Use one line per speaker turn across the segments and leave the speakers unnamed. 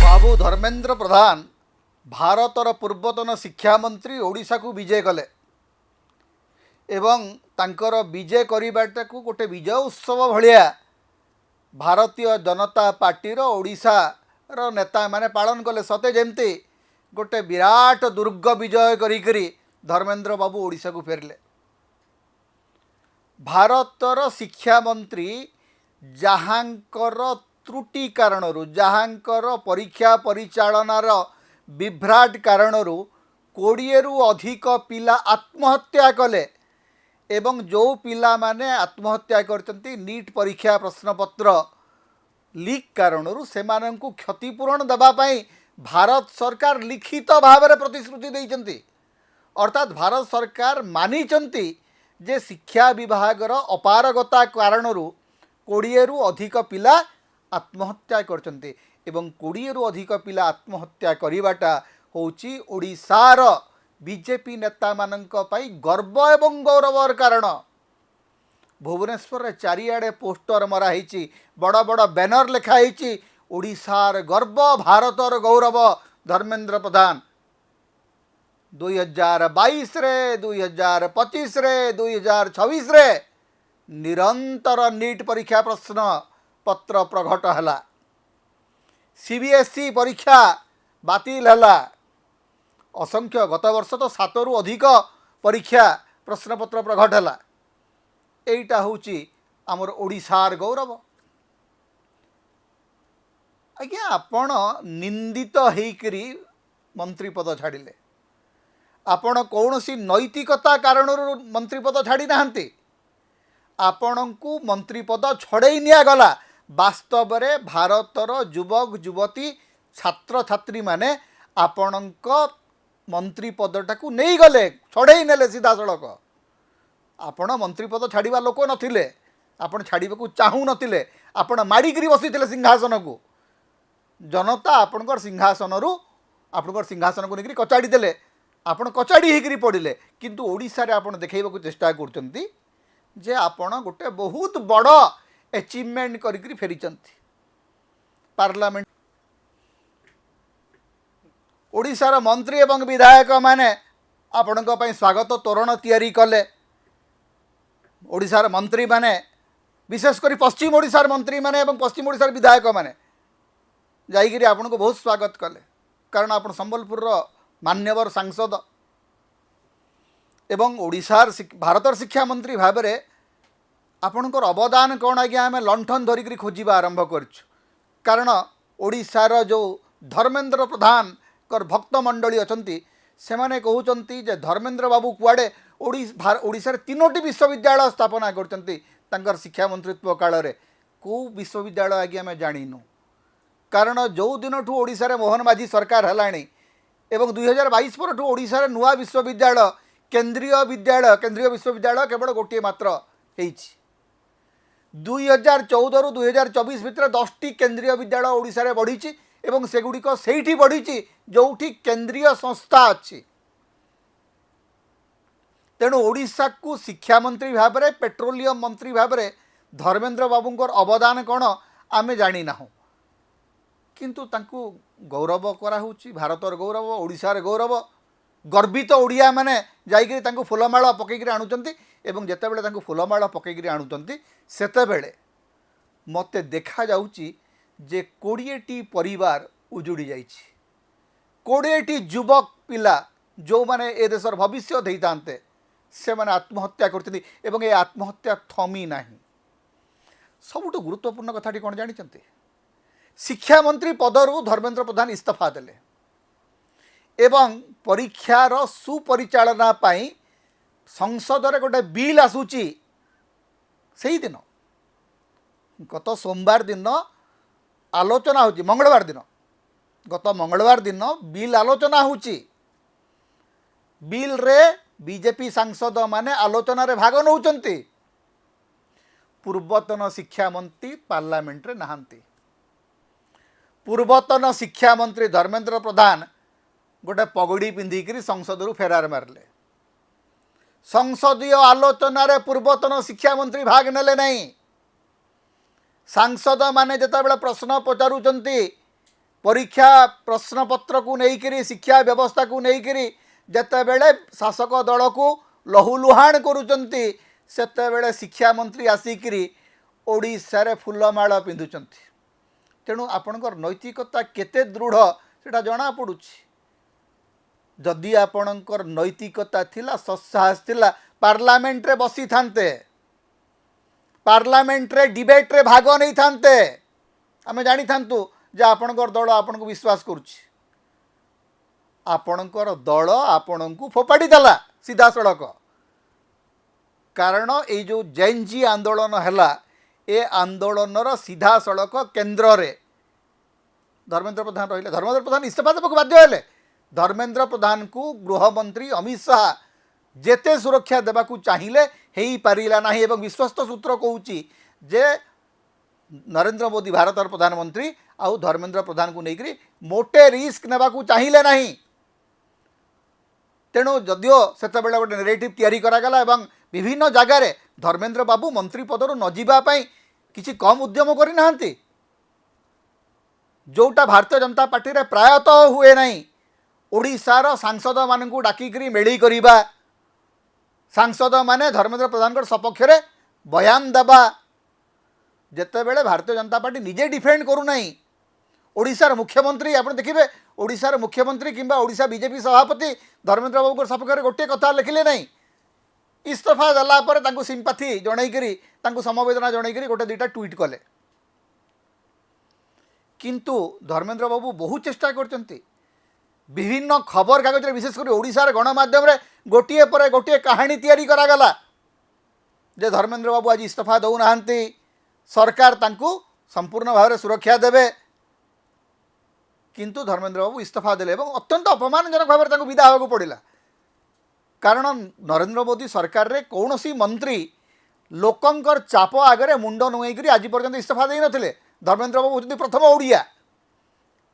बाबू धर्मेंद्र प्रधान भारतर पूर्वतन शिक्षा मंत्री ओडिशा को विजय कले एवं तांकर विजय करवाटा को गोटे विजय उत्सव भलिया भारतीय जनता पार्टी ओडिशा रो नेता माने पालन कले सते जेमती गोटे विराट दुर्ग विजय करी धर्मेंद्र बाबू ओडिशा को फेरले। भारतर शिक्षा मंत्री जहाँकर त्रुटि कारणरू जहाँकर परीक्षा परिचालनार विभ्राट कारणरू 20 रु अधिक पिला आत्महत्या कले एवं जो पिला माने आत्महत्या करचंती नीट परीक्षा प्रश्नपत्र लीक कारणरू सेमानंकु क्षतिपूरण देबा पई भारत सरकार लिखित भाव में प्रतिश्रुति देइचंती। अर्थात भारत सरकार मानिचंती जे शिक्षा विभागर अपारगता कारणरू 20 रु अधिक पिला आत्महत्या करचंती एवं 20 रु अधिक पिला आत्महत्या करिवाटा होची ओडिशार बीजेपी नेता मानंक पई गर्व एवं गौरवर कारण। भुवनेश्वर चारिआडे पोस्टर मरा होती बड़ बड़ बैनर लिखाई ओडिशार गर्व भारतर गौरव धर्मेंद्र प्रधान 2022 रे 2025 रे 2026 रे निरंतर नीट परीक्षा प्रश्न पत्र प्रघट है। सीबीएसई परीक्षा बातिल है। असंख्य गत वर्ष तो 7 रु अधिक परीक्षा प्रश्नपत्र प्रघट है। एटा होची आमर ओडिशार गौरव। आज्ञा आपण निंदित होइकरी मंत्री पद छाड़िले आपण कौन सी नैतिकता कारण मंत्री पद छाड़ी नाहंती आपण को मंत्री पद छड़े निगला। वास्तव में भारतर युवक युवती छात्र छात्री माने आपणक मंत्री पदटा को नहीं गले छड़े नेले सीधा सड़क। आपण मंत्री पद छाड़ा लोक नथिले आपण छाड़ा को चाहू नथिले आपण माड़िकी बसी सिंहासन को जनता आपणकर सिंहासन रु आपणकर सिंहासन को लेकर कचाड़ी देले आपण कचाड़ी होकर पड़े किंतु ओडिशा रे आपण देखैबा चेष्टा करचंती जे आपण गोटे बहुत बड़ अचीवमेंट करिकरी फेरिचंती पार्लियामेंट। ओडिशार मंत्री एवं विधायक माने आपणक पई स्वागत तोरण तैयारी कले। ओडिशार मंत्री माने विशेषकर पश्चिम ओडिशार मंत्री माने एवं पश्चिम ओडिशार विधायक माने जाइकिरी आपन को बहुत स्वागत कले कारण आपन संबलपुर मान्यवर सांसद एवं ओडिशार भारतर शिक्षा मंत्री भाव में आपणकर अवदान कौन आज्ञा आम लंठन धरिकी खोजा आरंभ करूँ कारण ओडिशार जो धर्मेंद्र प्रधान कर भक्त मंडली अछंती सेमाने कहउचंती जे धर्मेंद्र बाबू कुआडे ओडिशार 3टी विश्वविद्यालय स्थापना करचंती तांकर शिक्षा मंत्रित्व काल रे को विश्वविद्यालय आज्ञा आम जानिनु कारण जो दिन ठू ओडिशा रे मोहन माझी सरकार हलाणी एवं 2022 पर ओडिशा रे नुआ विश्वविद्यालय केंद्रीय विश्वविद्यालय केवल गोटे मात्र होईछि। 2014 रु 2024 भितर 10टी केंद्रीय विद्यालय ओडिशा रे बढ़ी एवं सेगुड़िक सेठी बढ़ी जोठी केंद्रीय संस्था अच्छी। तेणु ओडिशा को शिक्षा मंत्री भाव में पेट्रोलियम मंत्री भाव में धर्मेंद्र बाबूंकर अवदान कौन आमे जानी ना किंतु तांकु गौरव कराउछि भारतर गौरव ओडिशार गौरव गर्वित ओडिया माने जाइकरी तांकु फुलमाला पकईकरी आणुचंती एवं जेतेबेले तांकु फुलमाला पकईकरी आणुचंती सेतेबेले मते देखा जाउछि जे 20टी परिवार उजुड़ी जाइछि 20टी युवक पिला जो माने ए देशर भविष्य देइतांते से माने आत्महत्या करछथि एवं ए आत्महत्या थमी नाही। सबुठ गुरुत्वपूर्ण कथाटी कोन जानिचंती शिक्षा मंत्री पदरु धर्मेंद्र प्रधान इस्तीफा देले एवं परीक्षार सुपरिचालना पाई संसद रे गोटे बिल आसुची सही दिन गत सोमवार दिन आलोचना होची मंगलवार दिन गत मंगलवार दिन बिल आलोचना होची बिल रे बीजेपी सांसद माने आलोचना रे भाग नौचंती पूर्वतन शिक्षा मंत्री पार्लियामेंट रे नहांती। पूर्वतन शिक्षा मंत्री धर्मेंद्र प्रधान गोटे पगड़ी पिंधिकी संसद रु फेरार मारले। संसदीय आलोचन रे पूर्वतन शिक्षा मंत्री भाग नेले नहीं। सांसद माने जेतेबेले प्रश्न पचारुचंती परीक्षा प्रश्नपत्र को लेकर शिक्षा व्यवस्था को लेकर जेतेबेले शासक दल को लहुलुहाण करुचंती सेतेबेले शिक्षा मंत्री आसिकी ओडिशारे फुलमाला पिंधुचंती। तेणु आपणकर नैतिकता केते दृढ़ सेटा जना पड़ुछि। जदि आपणकर नैतिकता थिला सत्साहस थिला पार्लियामेंट रे बसी थांते, पार्लियामेंट रे डिबेट रे भाग नहीं थांते, आमे जानी थांतु जे आपणकर दल आपनको विश्वास करुछि। आपणकर दल आपणको फोपाड़ी देला सीधा सड़क। कारण ये जो जैनजी आंदोलन हैला ए आंदोलनर सीधा सड़क केन्द्र रे धर्मेंद्र प्रधान रहिले। धर्मेंद्र प्रधान इस्तीफा देବାକୁ बाध्य हेले। धर्मेंद्र प्रधान को गृहमंत्री अमित शाह जेते सुरक्षा देवाकू चाहिए हेई पारिला नाही एवं विश्वस्त सूत्र कहूची जे नरेंद्र मोदी भारतर प्रधानमंत्री आउ धर्मेंद्र प्रधान को लेकर मोटे रिस्क नेबाकू चाहिए नाही। तेणु जदियो सेतेबेले गोटे नेरेटिव तैयारी करागला एवं विभिन्न जगार धर्मेंद्र बाबू मंत्री पदर न जावाई किसी कम उद्यम करना जोटा भारतीय जनता पार्टी रे प्रायतः हुए नहीं। ओडिशार सांसद मानू डाकिकी मेली करवा, सांसद माने धर्मेंद्र प्रधान सपक्ष में बयान देवा, जेतेबेले भारतीय जनता पार्टी निजे डिफेंड करूना। ओडिशार मुख्यमंत्री आप देखिए, ओडिशार मुख्यमंत्री किंबा ओडिशा बीजेपी सभापति धर्मेंद्र बाबू सपक्ष में गोटे कथा लिखिले नहीं। इस्तीफा देला सिंपाथी जनईकरी समवेदना जनईकरी गोटे दुईटा ट्वीट कले। किंतु धर्मेंद्र बाबू बहुत चेष्टा करचंती। विभिन्न खबर कागज विशेषकर ओडिशार गणमाध्यम रे गोटे पर गोटे कहानी तैयारी करागला जे धर्मेंद्र बाबू आज इस्तीफा दौना, सरकार तांकू संपूर्ण भाव में सुरक्षा देवे। किंतु धर्मेंद्र बाबू इस्तीफा देले एवं अत्यंत अपमानजनक भाव में विदा होगा पड़ा। कारण नरेंद्र मोदी सरकार रे कौनसी मंत्री लोकंकर चाप आगे मुंड नुआईकरी आज पर्यंत इस्तीफा दे नथिले। धर्मेंद्र बाबू होती प्रथम ओडिया,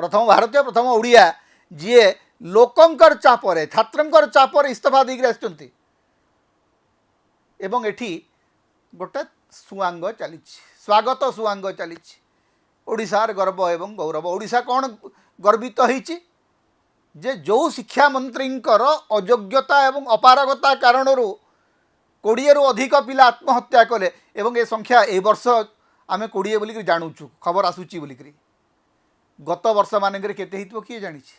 प्रथम भारतीय, प्रथम ओडिया जी लोकंकर चापरे छात्रंकर चापरे इस्तीफा देकर आसचंती। एवं एठी गोटे सुआंग चली, स्वागत सुआंग चली। ओडिशार गर्व एवं गौरव। ओडिशा कौन गर्वित होईची जे जो शिक्षा मंत्रींकर अयोग्यता एवं अपारगता कारणरू 20 रु अधिक पिला आत्महत्या कले एवं ए संख्या ए वर्ष आमे 20 बोलिक जानूचु, खबर आसूची बोलिक। गत वर्ष मानकर केते हितबो किए जानिछि।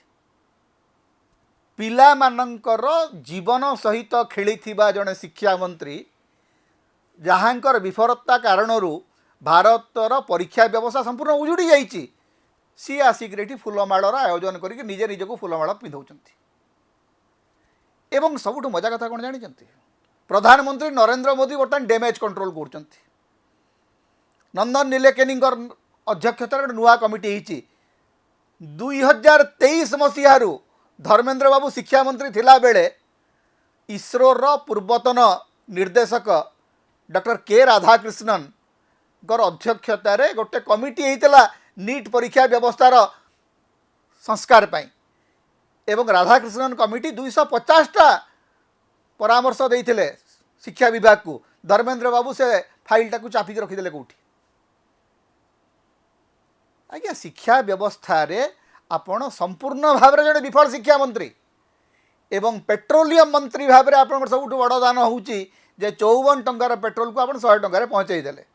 पिला मानकर जीवन सहित खेलिथिबा जने शिक्षा मंत्री जहाँकर विफलता कारणरू भारतर परीक्षा व्यवस्था संपूर्ण उजुड़ी जाइछि, सी आसिक रेठी फुलमाड़र आयोजन करके निजे निजको फुलमाड़ पिंधौचंती। एवं सबुठ मजा कथा कौन जानिचंती, प्रधानमंत्री नरेंद्र मोदी बर्तमान डैमेज कंट्रोल करचंती। नंदन नीलेकेनीकर अध्यक्षतार नुआ कमिटी होईची। 2023 मसीहारू धर्मेंद्र बाबू शिक्षा मंत्री थिला बेले इसरोर पूर्वतन निर्देशक डॉक्टर के राधाकृष्णन गर अध्यक्षतार गोटे कमिटी होता नीट परीक्षा व्यवस्थार संस्कार पाई एवं राधाकृष्णन कमिटी 250टा परामर्श देइथिले शिक्षा विभाग को। धर्मेंद्र बाबू से फाइलटा को चापिक रखीदे कौटी। आज्ञा शिक्षा व्यवस्था रे आपण संपूर्ण भाव में जड़े विफल शिक्षा मंत्री एवं पेट्रोलियम मंत्री भाव में आप सब बड़ दान होची जे 54 टंकार पेट्रोल को आप 100 टंकार पहुँचाई देले।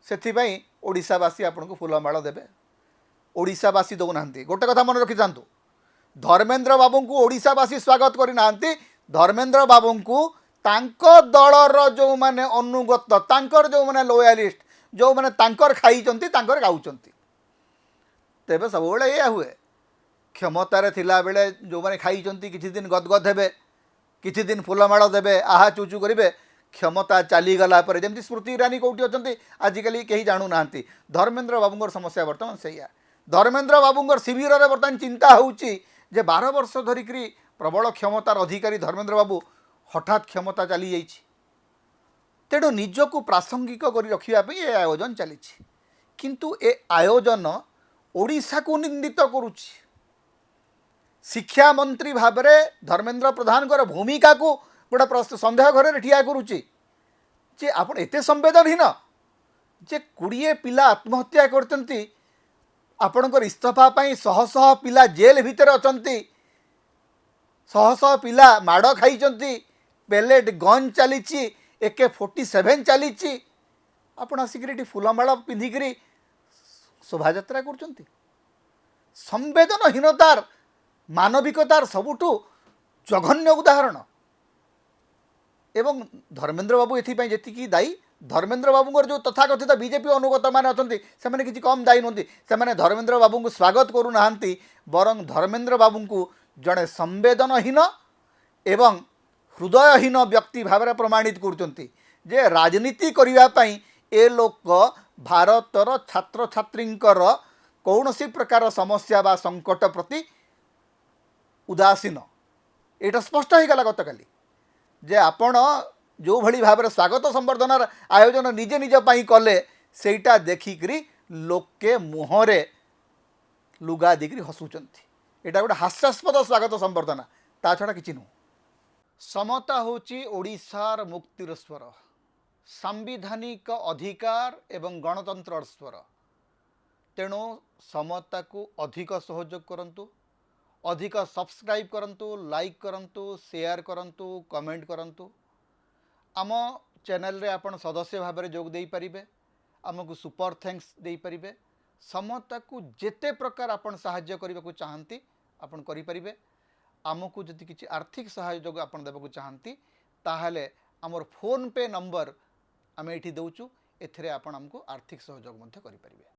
से ओडिशावासी आपको फुलमाड़ देवे, ओडिशावासी दौना। गोटे कथा मन रखी था, धर्मेंद्र बाबू को ओडिशावासी स्वागत करना, धर्मेंद्र बाबू को तांको दलर जो माने अनुगत तांकर जो माने लोयालिस्ट जो माने तांकर खाइचंती तांकर गाउचंती। तेबे सब बेले या हुए क्षमतार थिला बेले जो माने खाइचंती किछि दिन गदगद हेबे, किछि दिन फुलमाड़ देवे, आहा चूचू करेंगे। क्षमता चलीगला जमी स्मृति ईरानी कौटी अच्छा आजिकल कहीं जानू ना। धर्मेंद्र बाबूर समस्या बर्तमान से धर्मेंद्र बाबूर शिविर में बर्तमान चिंता होची जे 12 वर्ष धरिक प्रबल क्षमतार अधिकारी धर्मेंद्र बाबू हठात क्षमता चली जाइए। तेणु निजक प्रासंगिक कर रखापी ये आयोजन चली, किंतु ए आयोजन ओडिशा को निंदित करुच्ची। शिक्षा मंत्री भाव में धर्मेंद्र प्रधान भूमिका को गोटे सन्देह घर ठिया करुच्ची जे आप एत संवेदनहीन जे 20 पिला आत्महत्या करचंती आपणकर इस्तफा पाई शह शह पिला जेल भितर अचंती शह शह पिला माड़ खाई पेलेट गन चली AK-47 चली आपण आसिक फुलमाड़ पिंधिक शोभा यात्रा कर संवेदनहीनतार मानविकतार सबुठु जघन्य उदाहरण एवं धर्मेंद्र बाबू एथपाई जी दायी धर्मेंद्र बाबू जो तथाकथित बीजेपी अनुगत मैंने अच्छा से किसी कम दायी नुहति से धर्मेंद्र बाबू को स्वागत करूना बरं धर्मेंद्र बाबू को जड़े संवेदनहीन एवं हृदयहीन व्यक्ति भाव में प्रमाणित कर राजनीति करने ए लोक भारतर छात्र छात्री कौन सी प्रकार समस्या बा संकट प्रति उदासीन एटा स्पष्ट हो गला गतकाली जे आपण जो भली भाव में स्वागत संवर्धनार आयोजन निजे निज पाई कले सेटा देखिकी लोके मुहरे लुगा देकर हसुचंती एटा गोटे हास्यास्पद स्वागत संवर्धना ता छड़ा किछि नु समता होची ओडिशार मुक्तिर स्वर सांविधानिक अधिकार एवं गणतंत्र स्वर तेणु समता को अधिक सहयोग करंतु अधिक सब्सक्राइब करंतु लाइक करंतु शेयर करंतु कमेंट करंतु आम चैनल रे आपण सदस्य भाव में जोग दे पारिबे आमको सुपर थैंक्स दे पारिबे समता को जेते प्रकार आपण सहाय्य करबा को चाहंती आपण करि पारिबे आमको जदि किछि आर्थिक सहयोग आपण देबा को चाहंती ताहाले हमर फोन पे नंबर आमे एठी दउचु एथरे आपण हमको आर्थिक सहयोग मध्य करि पारिबे।